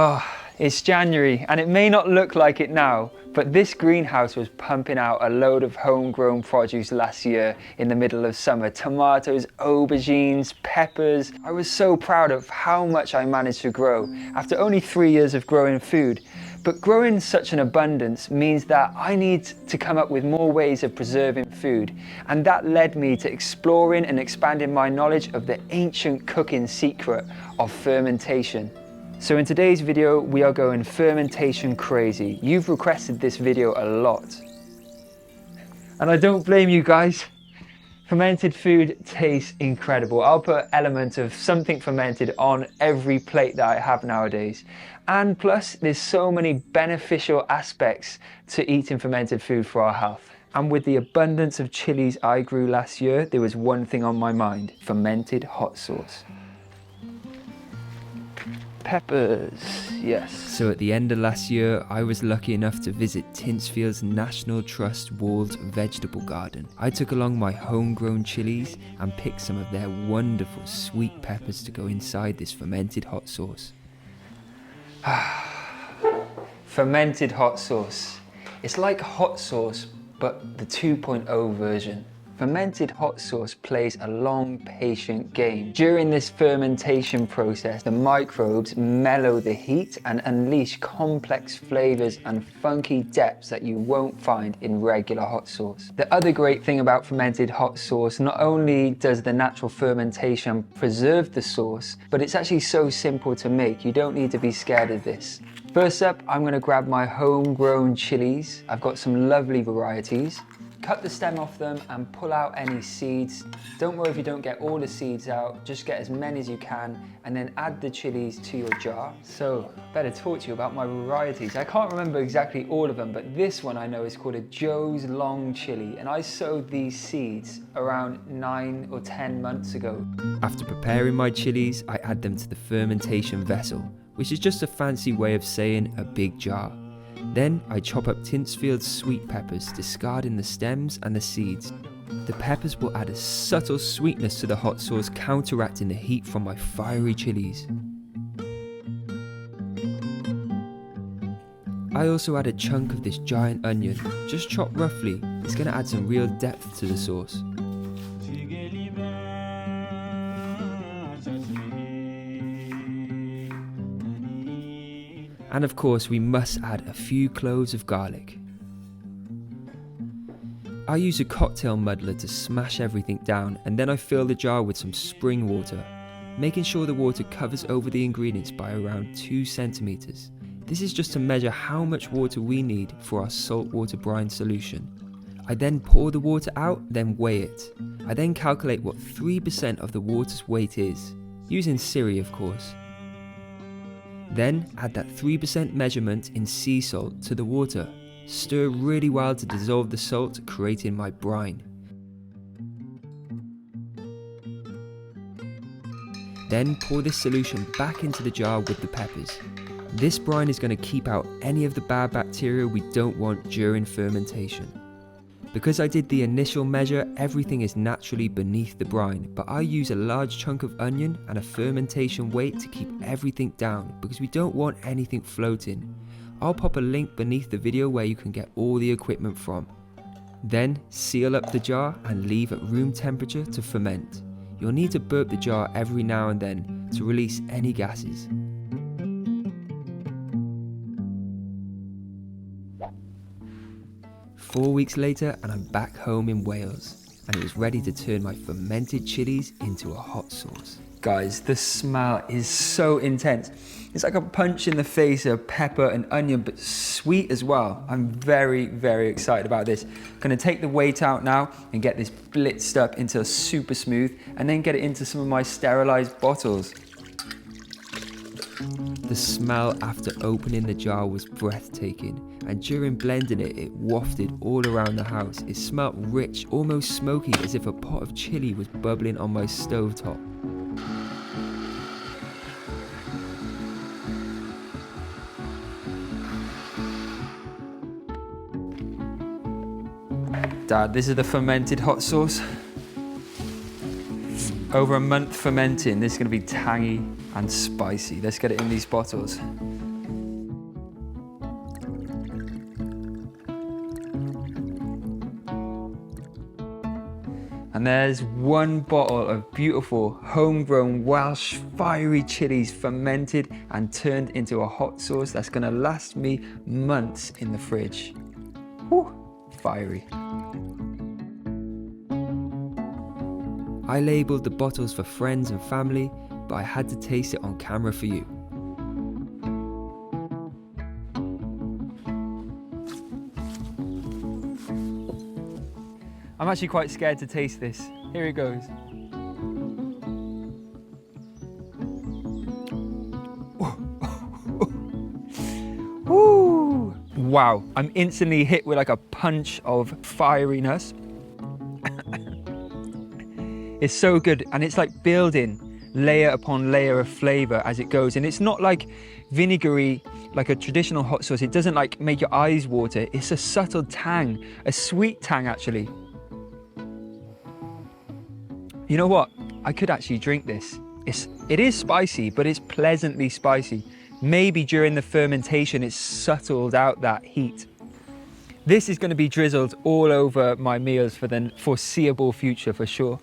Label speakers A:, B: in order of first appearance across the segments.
A: Oh, it's January and it may not look like it now, but this greenhouse was pumping out a load of homegrown produce last year in the middle of summer. Tomatoes, aubergines, peppers. I was so proud of how much I managed to grow after only 3 years of growing food. But growing such an abundance means that I need to come up with more ways of preserving food. And that led me to exploring and expanding my knowledge of the ancient cooking secret of fermentation. So in today's video, we are going fermentation crazy. You've requested this video a lot. And I don't blame you guys. Fermented food tastes incredible. I'll put elements of something fermented on every plate that I have nowadays. And plus, there's so many beneficial aspects to eating fermented food for our health. And with the abundance of chilies I grew last year, there was one thing on my mind: fermented hot sauce. Peppers, yes.
B: So at the end of last year, I was lucky enough to visit Tinsfield's National Trust walled vegetable garden. I took along my homegrown chilies and picked some of their wonderful sweet peppers to go inside this fermented hot sauce.
A: Fermented hot sauce. It's like hot sauce, but the 2.0 version. Fermented hot sauce plays a long, patient game. During this fermentation process, the microbes mellow the heat and unleash complex flavors and funky depths that you won't find in regular hot sauce. The other great thing about fermented hot sauce, not only does the natural fermentation preserve the sauce, but it's actually so simple to make. You don't need to be scared of this. First up, I'm gonna grab my homegrown chilies. I've got some lovely varieties. Cut the stem off them and pull out any seeds. Don't worry if you don't get all the seeds out, just get as many as you can and then add the chilies to your jar. So, better talk to you about my varieties. I can't remember exactly all of them, but this one I know is called a Joe's Long Chili, and I sowed these seeds around 9 or 10 months ago.
B: After preparing my chilies, I add them to the fermentation vessel, which is just a fancy way of saying a big jar. Then I chop up Tinsfield's sweet peppers, discarding the stems and the seeds. The peppers will add a subtle sweetness to the hot sauce, counteracting the heat from my fiery chilies. I also add a chunk of this giant onion, just chopped roughly. It's going to add some real depth to the sauce. And of course, we must add a few cloves of garlic. I use a cocktail muddler to smash everything down, and then I fill the jar with some spring water, making sure the water covers over the ingredients by around 2 centimeters. This is just to measure how much water we need for our saltwater brine solution. I then pour the water out, then weigh it. I then calculate what 3% of the water's weight is, using Siri of course. Then add that 3% measurement in sea salt to the water. Stir really well to dissolve the salt, creating my brine. Then pour this solution back into the jar with the peppers. This brine is going to keep out any of the bad bacteria we don't want during fermentation. Because I did the initial measure, everything is naturally beneath the brine, but I use a large chunk of onion and a fermentation weight to keep everything down because we don't want anything floating. I'll pop a link beneath the video where you can get all the equipment from. Then seal up the jar and leave at room temperature to ferment. You'll need to burp the jar every now and then to release any gases. Four weeks later and I'm back home in Wales, and it was ready to turn my fermented chilies into a hot sauce.
A: Guys, the smell is so intense. It's like a punch in the face of pepper and onion, but sweet as well. I'm very, very excited about this. Gonna take the weight out now and get this blitzed up into super smooth, and then get it into some of my sterilized bottles.
B: The smell after opening the jar was breathtaking, and during blending it, it wafted all around the house. It smelled rich, almost smoky, as if a pot of chili was bubbling on my stovetop.
A: Dad, this is the fermented hot sauce. Over a month fermenting, this is gonna be tangy and spicy. Let's get it in these bottles. And there's one bottle of beautiful homegrown Welsh fiery chilies, fermented and turned into a hot sauce that's gonna last me months in the fridge. Whew, fiery.
B: I labelled the bottles for friends and family, but I had to taste it on camera for you.
A: I'm actually quite scared to taste this. Here it goes. Woo! Wow, I'm instantly hit with like a punch of fieriness. It's so good, and it's like building layer upon layer of flavor as it goes. And it's not like vinegary like a traditional hot sauce. It doesn't like make your eyes water. It's a subtle tang, a sweet tang actually. You know what? I could actually drink this. It is spicy, but it's pleasantly spicy. Maybe during the fermentation, it's subtled out that heat. This is going to be drizzled all over my meals for the foreseeable future for sure.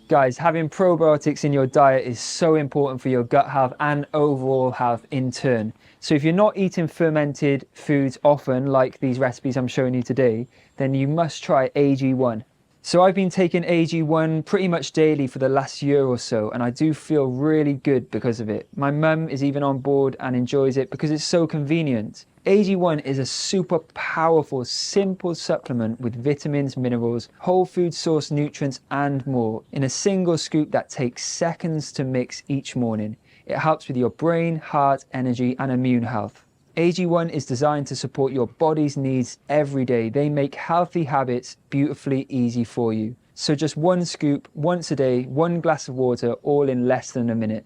A: Guys, having probiotics in your diet is so important for your gut health and overall health in turn. So if you're not eating fermented foods often, like these recipes I'm showing you today, then you must try AG1. So I've been taking AG1 pretty much daily for the last year or so, and I do feel really good because of it. My mum is even on board and enjoys it because it's so convenient. AG1 is a super powerful, simple supplement with vitamins, minerals, whole food source nutrients and more in a single scoop that takes seconds to mix each morning. It helps with your brain, heart, energy and immune health. AG1 is designed to support your body's needs every day. They make healthy habits beautifully easy for you. So just one scoop, once a day, 1 glass of water, all in less than a minute.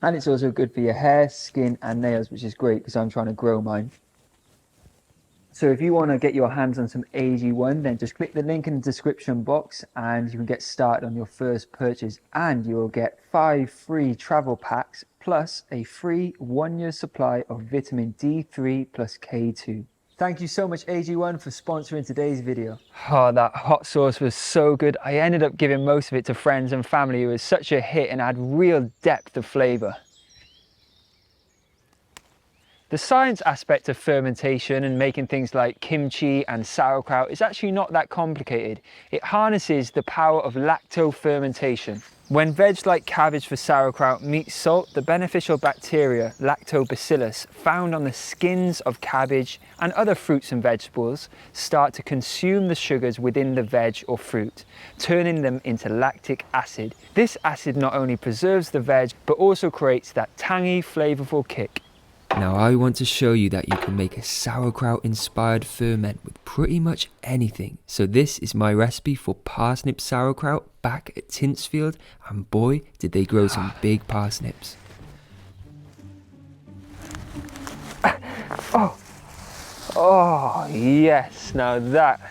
A: And it's also good for your hair, skin and nails, which is great because I'm trying to grow mine. So if you want to get your hands on some AG1, then just click the link in the description box and you can get started on your first purchase, and you'll get 5 free travel packs plus a free 1-year supply of vitamin D3 plus K2. Thank you so much AG1 for sponsoring today's video. Oh, that hot sauce was so good. I ended up giving most of it to friends and family. It was such a hit and had real depth of flavor. The science aspect of fermentation and making things like kimchi and sauerkraut is actually not that complicated. It harnesses the power of lacto-fermentation. When veg like cabbage for sauerkraut meets salt, the beneficial bacteria, lactobacillus, found on the skins of cabbage and other fruits and vegetables, start to consume the sugars within the veg or fruit, turning them into lactic acid. This acid not only preserves the veg, but also creates that tangy, flavorful kick.
B: Now I want to show you that you can make a sauerkraut inspired ferment with pretty much anything. So this is my recipe for parsnip sauerkraut back at Tinsfield, and boy did they grow some big parsnips.
A: Oh yes, now that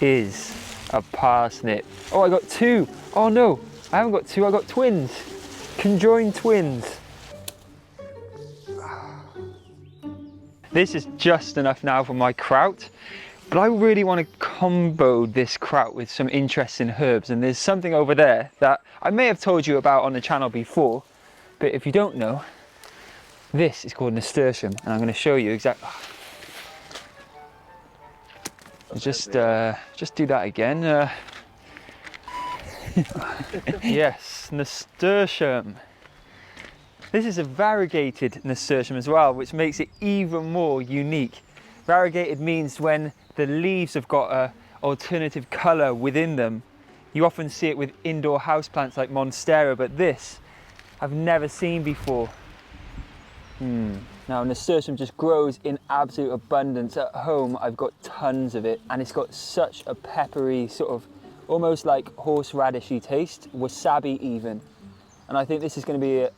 A: is a parsnip. Oh, I got 2. Oh no, I haven't got 2, I got twins. Conjoined twins. This is just enough now for my kraut, but I really want to combo this kraut with some interesting herbs, and there's something over there that I may have told you about on the channel before, but if you don't know, this is called nasturtium, and I'm going to show you exactly. Just do that again. Yes, nasturtium. This is a variegated nasturtium as well, which makes it even more unique. Variegated means when the leaves have got an alternative colour within them. You often see it with indoor houseplants like monstera, but this I've never seen before. Now nasturtium just grows in absolute abundance. At home I've got tons of it, and it's got such a peppery, sort of almost like horseradishy taste, wasabi even. And I think this is going to be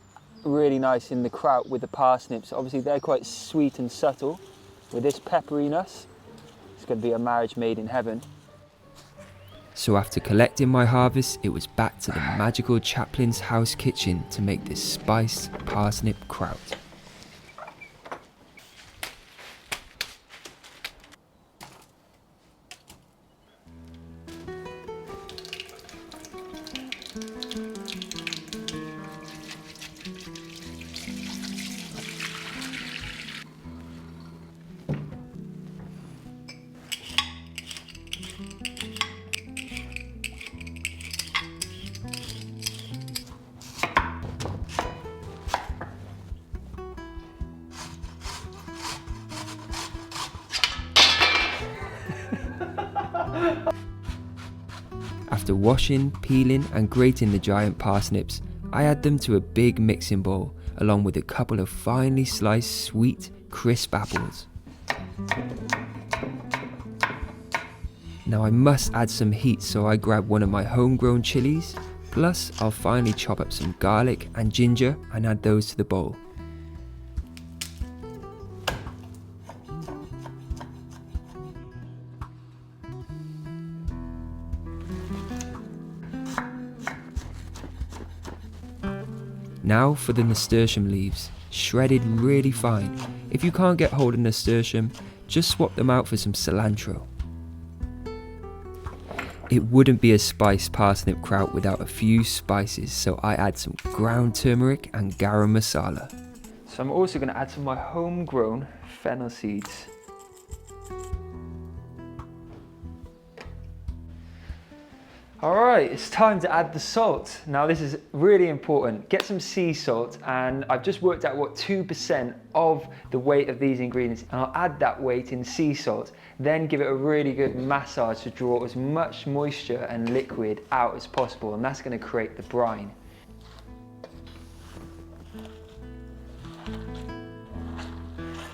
A: really nice in the kraut with the parsnips. Obviously they're quite sweet and subtle. With this pepperiness, it's going to be a marriage made in heaven.
B: So after collecting my harvest, it was back to the magical Chaplin's house kitchen to make this spiced parsnip kraut. After washing, peeling and grating the giant parsnips, I add them to a big mixing bowl along with a couple of finely sliced sweet, crisp apples. Now I must add some heat, so I grab one of my homegrown chilies, plus I'll finally chop up some garlic and ginger and add those to the bowl. Now for the nasturtium leaves, shredded really fine. If you can't get hold of nasturtium, just swap them out for some cilantro. It wouldn't be a spiced parsnip kraut without a few spices, so I add some ground turmeric and garam masala.
A: So I'm also going to add some of my homegrown fennel seeds. Alright, it's time to add the salt. Now this is really important. Get some sea salt, and I've just worked out what 2% of the weight of these ingredients, and I'll add that weight in sea salt, then give it a really good massage to draw as much moisture and liquid out as possible, and that's going to create the brine.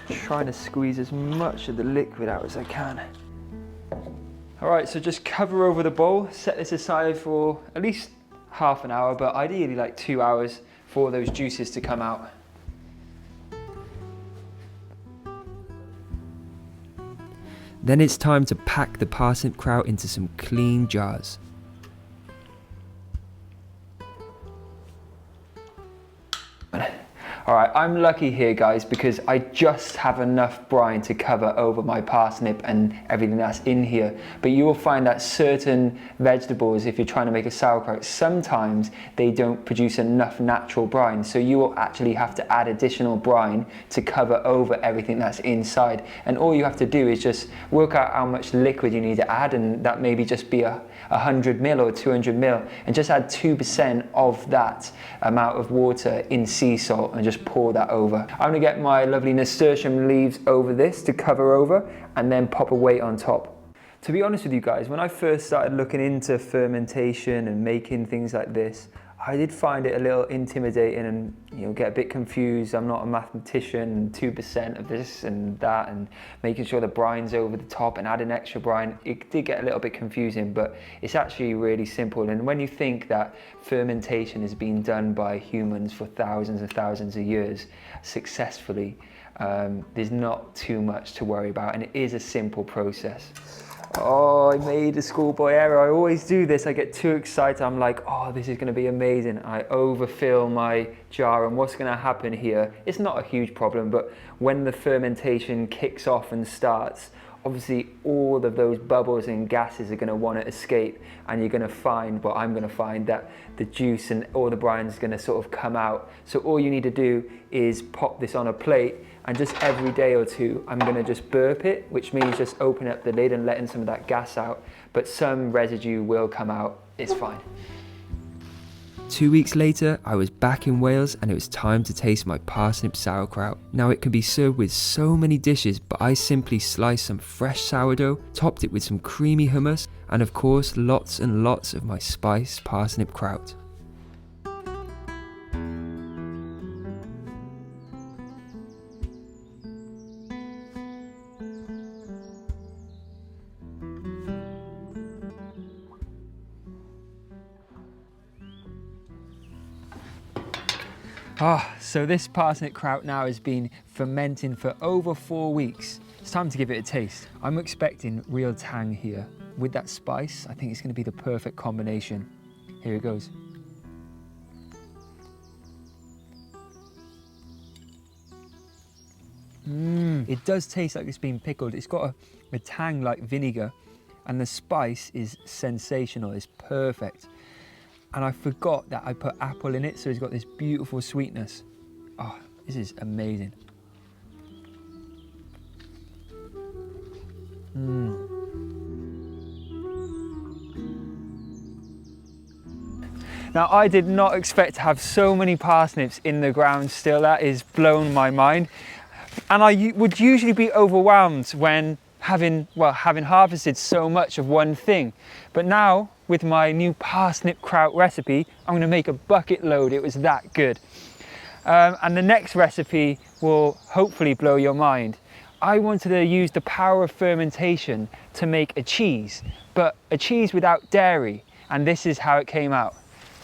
A: Trying to squeeze as much of the liquid out as I can. Alright, so just cover over the bowl, set this aside for at least half an hour, but ideally like 2 hours for those juices to come out.
B: Then it's time to pack the parsnip kraut into some clean jars.
A: Alright, I'm lucky here guys because I just have enough brine to cover over my parsnip and everything that's in here. But you will find that certain vegetables, if you're trying to make a sauerkraut, sometimes they don't produce enough natural brine. So you will actually have to add additional brine to cover over everything that's inside. And all you have to do is just work out how much liquid you need to add, and that maybe just be 100 ml or 200 ml, and just add 2% of that amount of water in sea salt and just pour that over. I'm gonna get my lovely nasturtium leaves over this to cover over and then pop a weight on top. To be honest with you guys, when I first started looking into fermentation and making things like this, I did find it a little intimidating and get a bit confused. I'm not a mathematician, 2% of this and that, and making sure the brine's over the top and adding extra brine. It did get a little bit confusing, but it's actually really simple. And when you think that fermentation has been done by humans for thousands and thousands of years successfully, there's not too much to worry about, and it is a simple process. Oh, I made a schoolboy error. I always do this. I get too excited. I'm like, oh, this is going to be amazing. I overfill my jar, and what's going to happen here, it's not a huge problem, but when the fermentation kicks off and starts, obviously all of those bubbles and gases are going to want to escape, and you're going to find, well, I'm going to find that the juice and all the brine is going to sort of come out. So all you need to do is pop this on a plate, and just every day or two, I'm going to just burp it, which means just opening up the lid and letting some of that gas out. But some residue will come out. It's fine.
B: 2 weeks later, I was back in Wales and it was time to taste my parsnip sauerkraut. Now it can be served with so many dishes, but I simply sliced some fresh sourdough, topped it with some creamy hummus, and of course lots and lots of my spiced parsnip kraut.
A: So this parsnip kraut now has been fermenting for over 4 weeks. It's time to give it a taste. I'm expecting real tang here. With that spice, I think it's going to be the perfect combination. Here it goes. It does taste like it's been pickled. It's got a tang like vinegar, and the spice is sensational. It's perfect. And I forgot that I put apple in it, so it's got this beautiful sweetness. Oh, this is amazing. Now, I did not expect to have so many parsnips in the ground still. That is blown my mind. And I would usually be overwhelmed when having harvested so much of one thing. But now, with my new parsnip kraut recipe, I'm going to make a bucket load. It was that good. And the next recipe will hopefully blow your mind. I wanted to use the power of fermentation to make a cheese, but a cheese without dairy, and this is how it came out.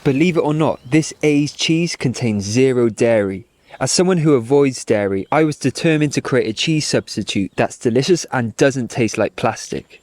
B: Believe it or not, this aged cheese contains 0 dairy. As someone who avoids dairy, I was determined to create a cheese substitute that's delicious and doesn't taste like plastic.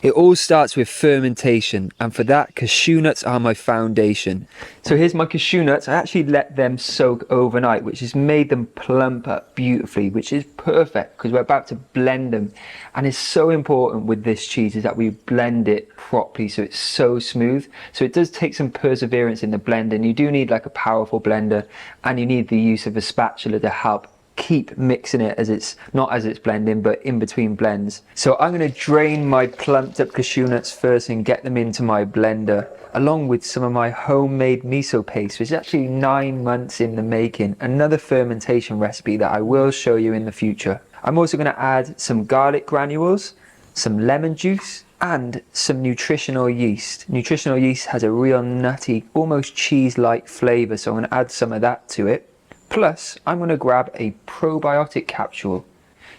B: It all starts with fermentation, and for that, cashew nuts are my foundation.
A: So here's my cashew nuts. I actually let them soak overnight, which has made them plump up beautifully, which is perfect because we're about to blend them. And it's so important with this cheese is that we blend it properly so it's so smooth. So it does take some perseverance in the blend, and you do need like a powerful blender, and you need the use of a spatula to help keep mixing it as it's not as it's blending, but in between blends. So I'm going to drain my plumped up cashew nuts first and get them into my blender, along with some of my homemade miso paste, which is actually 9 months in the making. Another fermentation recipe that I will show you in the future. I'm also going to add some garlic granules, some lemon juice, and some nutritional yeast. Nutritional yeast has a real nutty, almost cheese-like flavor, so I'm going to add some of that to it. Plus, I'm going to grab a probiotic capsule.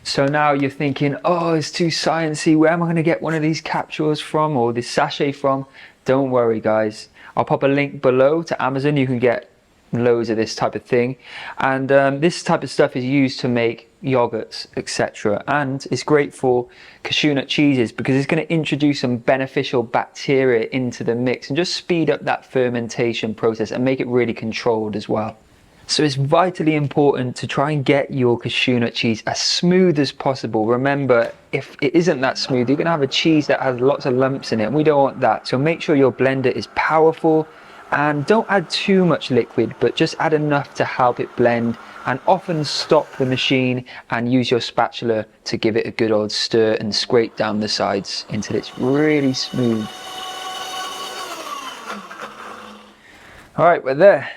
A: So now you're thinking, oh, it's too sciencey. Where am I going to get one of these capsules from, or this sachet from? Don't worry, guys. I'll pop a link below to Amazon. You can get loads of this type of thing. And this type of stuff is used to make yogurts, etc. And it's great for cashew nut cheeses because it's going to introduce some beneficial bacteria into the mix and just speed up that fermentation process and make it really controlled as well. So it's vitally important to try and get your cashew nut cheese as smooth as possible. Remember, if it isn't that smooth, you're going to have a cheese that has lots of lumps in it, and we don't want that. So make sure your blender is powerful, and don't add too much liquid, but just add enough to help it blend, and often stop the machine and use your spatula to give it a good old stir and scrape down the sides until it's really smooth. All right, we're there.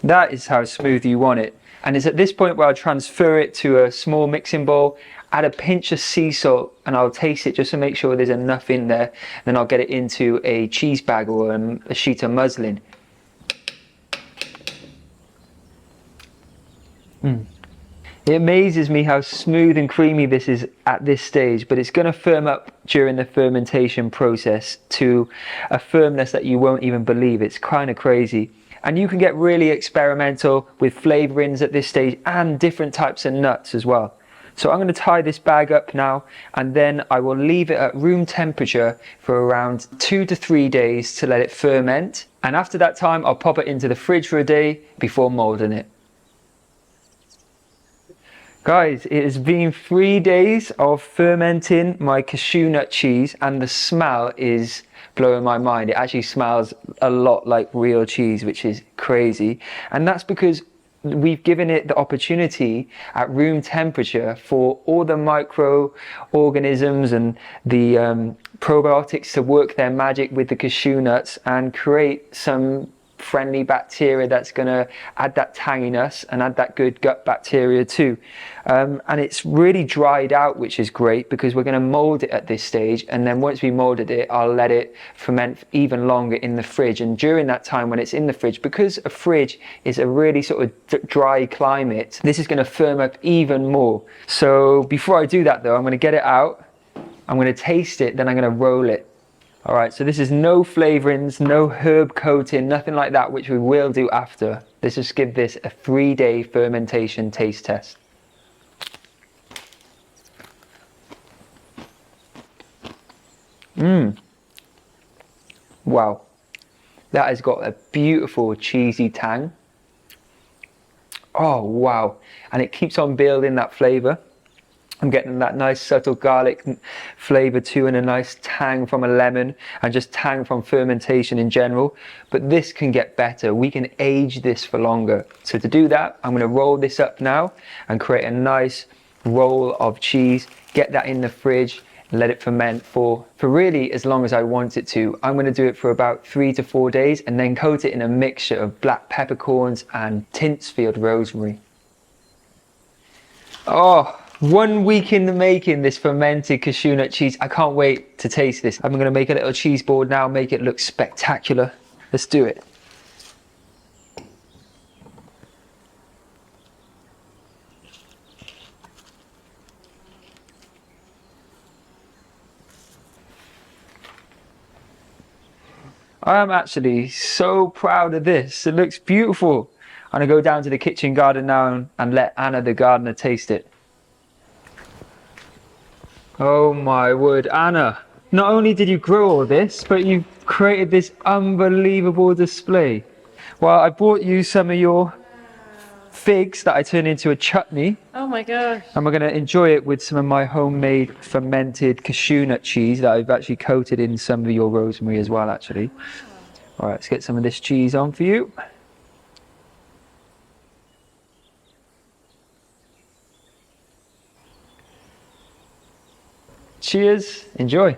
A: That is how smooth you want it. And it's at this point where I'll transfer it to a small mixing bowl, add a pinch of sea salt, and I'll taste it just to make sure there's enough in there. Then I'll get it into a cheese bag or a sheet of muslin. It amazes me how smooth and creamy this is at this stage, but it's going to firm up during the fermentation process to a firmness that you won't even believe. It's kind of crazy. And you can get really experimental with flavorings at this stage and different types of nuts as well. So I'm going to tie this bag up now, and then I will leave it at room temperature for around 2 to 3 days to let it ferment. And after that time, I'll pop it into the fridge for a day before molding it. Guys, it has been 3 days of fermenting my cashew nut cheese, and the smell is blowing my mind. It actually smells a lot like real cheese, which is crazy. And that's because we've given it the opportunity at room temperature for all the microorganisms and the probiotics to work their magic with the cashew nuts and create some friendly bacteria that's going to add that tanginess and add that good gut bacteria too. And it's really dried out, which is great because we're going to mold it at this stage, and then once we molded it, I'll let it ferment even longer in the fridge. And during that time when it's in the fridge, because a fridge is a really sort of dry climate, this is going to firm up even more. So before I do that though, I'm going to get it out, I'm going to taste it, then I'm going to roll it. All right, so this is no flavorings, no herb coating, nothing like that, which we will do after. Let's just give this a 3-day fermentation taste test. Wow, that has got a beautiful cheesy tang. Oh wow, and it keeps on building that flavor. I'm getting that nice subtle garlic flavor too, and a nice tang from a lemon, and just tang from fermentation in general. But this can get better. We can age this for longer. So to do that, I'm going to roll this up now and create a nice roll of cheese, get that in the fridge, and let it ferment for really as long as I want it to. I'm going to do it for about 3 to 4 days, and then coat it in a mixture of black peppercorns and Tintsfield rosemary. Oh, 1 week in the making, this fermented cashew nut cheese. I can't wait to taste this. I'm gonna make a little cheese board now, make it look spectacular. Let's do it. I am actually so proud of this. It looks beautiful. I'm gonna go down to the kitchen garden now and let Anna the gardener taste it. Oh my word, Anna. Not only did you grow all this, but you've created this unbelievable display. Well, I brought you some of your figs that I turned into a chutney.
C: Oh my gosh.
A: And we're gonna enjoy it with some of my homemade fermented cashew nut cheese that I've actually coated in some of your rosemary as well, actually. All right, let's get some of this cheese on for you. Cheers, enjoy.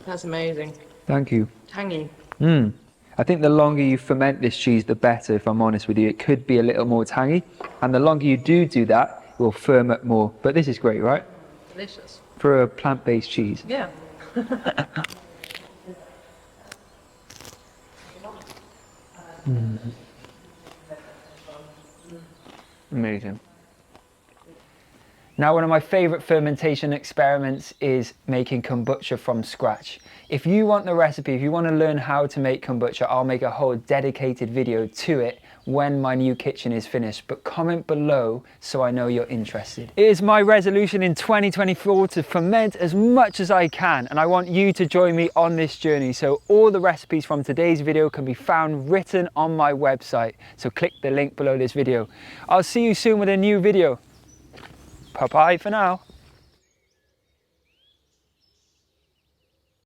C: That's amazing.
A: Thank you.
C: Tangy.
A: I think the longer you ferment this cheese, the better, if I'm honest with you. It could be a little more tangy, and the longer you do that, it will firm up more. But this is great, right?
C: Delicious.
A: For a plant-based cheese.
C: Yeah.
A: Amazing. Now, one of my favorite fermentation experiments is making kombucha from scratch. If you want the recipe, if you want to learn how to make kombucha, I'll make a whole dedicated video to it when my new kitchen is finished, but comment below so I know you're interested. It is my resolution in 2024 to ferment as much as I can, and I want you to join me on this journey. So all the recipes from today's video can be found written on my website. So click the link below this video. I'll see you soon with a new video. Bye-bye for now.